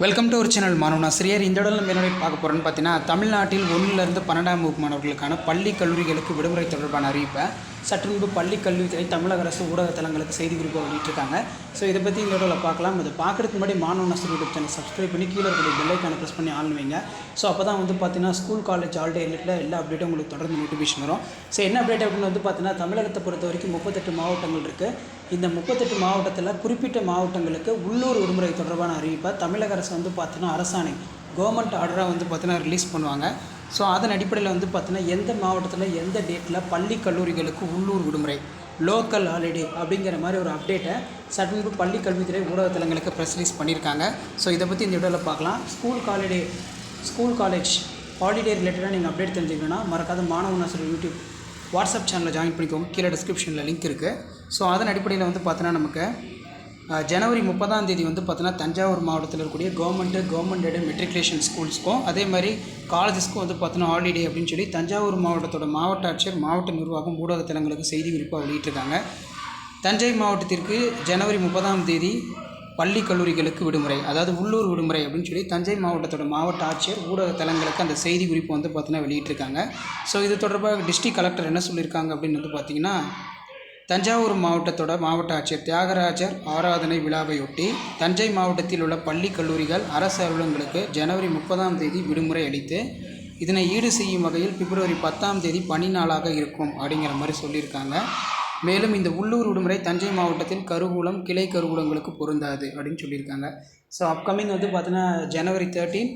Welcome to ஒரு channel மாணவனாசிரியர். இந்த இடத்துல நம்ம என்ன பார்க்க போகிறோன்னு பார்த்தீங்கன்னா, தமிழ்நாட்டில் 1லிருந்து 12ஆம் வகுப்பு மாணவர்களுக்கான பள்ளி கல்லூரிகளுக்கு விடுமுறை தொடர்பான அறிவிப்பை சற்று முன்பு பள்ளி கல்வித்துறை தமிழக அரசு ஊடகத்தலங்களுக்கு செய்தி குறிப்பு வெளியிட்டிருக்காங்க. ஸோ இதை பற்றி இந்த இடத்துல பார்க்கலாம். இதை பார்க்குறதுக்கு முன்னாடி மாணவனாசிரியர் யூடியூப் சேனல் சப்ஸ்கிரைப் பண்ணி கீழே இருக்கிற பெல்லைக்கான ப்ரெஸ் பண்ணி ஆன் வைங்க. ஸோ அப்போ தான் பார்த்தீங்கன்னா ஸ்கூல் காலேஜ் ஆல்டே ரிலேட்டட் எல்லா அப்டேட்டும் உங்களுக்கு தொடர்ந்து நோட்டிஃபிகேஷன் வரும். ஸோ என்ன அப்டேட் அப்படின்னு பார்த்தீங்கன்னா, தமிழகத்தை பொறுத்த வரைக்கும் 38 மாவட்டங்கள் இருக்குது. இந்த 38 மாவட்டத்தில் குறிப்பிட்ட மாவட்டங்களுக்கு உள்ளூர் விடுமுறை தொடர்பான அறிவிப்பை தமிழக அரசு பார்த்தீங்கன்னா அரசாணை கவர்மெண்ட் ஆர்டராக பார்த்தீங்கன்னா ரிலீஸ் பண்ணுவாங்க. ஸோ அதன் அடிப்படையில் பார்த்தீங்கன்னா எந்த மாவட்டத்தில் எந்த டேட்டில் பள்ளி கல்லூரிகளுக்கு உள்ளூர் விடுமுறை லோக்கல் ஹாலிடே அப்படிங்கிற மாதிரி ஒரு அப்டேட்டை சற்று பள்ளி கல்வித்துறை ஊடகத்தலங்களுக்கு ப்ரெஸ் ரிலீஸ் பண்ணியிருக்காங்க. ஸோ இதை பற்றி இந்த வீடியோவில் பார்க்கலாம். ஸ்கூல் காலேஜ் ஹாலிடே ரிலேட்டடாக நீங்கள் அப்டேட் தெரிஞ்சுக்கணுன்னா மறக்காத மாணவனாசிரியர் யூடியூப் வாட்ஸ்அப் சேனலில் ஜாயின் பண்ணிக்கோங்க. கீழே டிஸ்கிரிப்ஷனில் லிங்க் இருக்குது. ஸோ அதன் அடிப்படையில் பார்த்தீங்கன்னா நமக்கு ஜனவரி 30ஆம் தேதி பார்த்தீங்கன்னா தஞ்சாவூர் மாவட்டத்தில் இருக்கக்கூடிய கவர்மெண்ட் எய்டட் மெட்ரிகுலேஷன் ஸ்கூல்ஸ்க்கும் அதே மாதிரி காலேஜஸ்க்கும் பார்த்தீங்கன்னா ஹாலிடே அப்படின்னு சொல்லி தஞ்சாவூர் மாவட்டத்தோட மாவட்ட ஆட்சியர் மாவட்ட நிர்வாகம் ஊடகத்தலங்களுக்கு செய்தி குறிப்பாக வெளியிட்டிருக்காங்க. தஞ்சை மாவட்டத்திற்கு ஜனவரி 30ஆம் தேதி பள்ளி கல்லூரிகளுக்கு விடுமுறை, அதாவது உள்ளூர் விடுமுறை அப்படின்னு சொல்லி தஞ்சை மாவட்டத்தோட மாவட்ட ஆட்சியர் ஊடகத்தலங்களுக்கு அந்த செய்தி குறிப்பு பார்த்தீங்கன்னா வெளியிட்டிருக்காங்க. ஸோ இது தொடர்பாக டிஸ்ட்ரிக்ட் கலெக்டர் என்ன சொல்லியிருக்காங்க அப்படின்னு பார்த்தீங்கன்னா, தஞ்சாவூர் மாவட்டத்தோட மாவட்ட ஆட்சியர் தியாகராஜர் ஆராதனை விழாவையொட்டி தஞ்சை மாவட்டத்தில் உள்ள பள்ளி கல்லூரிகள் அரசு அலுவலகங்களுக்கு ஜனவரி 30ஆம் தேதி விடுமுறை அளித்து இதனை ஈடு செய்யும் வகையில் பிப்ரவரி 10ஆம் தேதி பணி நாளாக இருக்கும் அப்படிங்கிற மாதிரி சொல்லியிருக்காங்க. மேலும் இந்த உள்ளூர் விடுமுறை தஞ்சை மாவட்டத்தில் கருவூலம் கிளை கருவூலங்களுக்கு பொருந்தாது அப்படின்னு சொல்லியிருக்காங்க. ஸோ அப்கமிங் பார்த்தீங்கன்னா ஜனவரி 13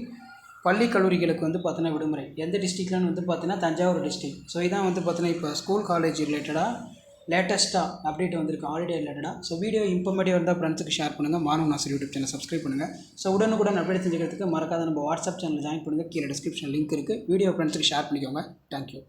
பள்ளி கல்லூரிகளுக்கு பார்த்தீங்கன்னா விடுமுறை. எந்த டிஸ்ட்ரிக்ட்லன்னு பார்த்தீங்கன்னா தஞ்சாவூர் டிஸ்ட்ரிக்ட். ஸோ இதான் பார்த்தீங்கன்னா இப்போ ஸ்கூல் காலேஜ் ரிலேட்டடாக லேட்டஸ்ட்டாக அப்டேட் வந்திருக்கு ஹாலிடே ரிலேட்டடாக. ஸோ வீடியோ இன்ஃபர்மேட்டிவ் இருந்தால் ஃப்ரெண்ட்ஸுக்கு ஷேர் பண்ணுங்கள். மாணவனாசிரியர் யூடியூப் சேனல் சப்ஸ்கிரைப் பண்ணுங்கள். ஸோ உடனுக்குடன் அப்டேட் தெரிஞ்சுக்கிறதுக்கு மறக்காத நம்ம வாட்ஸ்அப் சேனல் ஜாயின் பண்ணுங்கள். கீழே டிஸ்கிரிப்ஷன் லிங்க் இருக்குது. வீடியோ ஃப்ரெண்ட்ஸுக்கு ஷேர் பண்ணிக்கோங்க. தேங்க்யூ.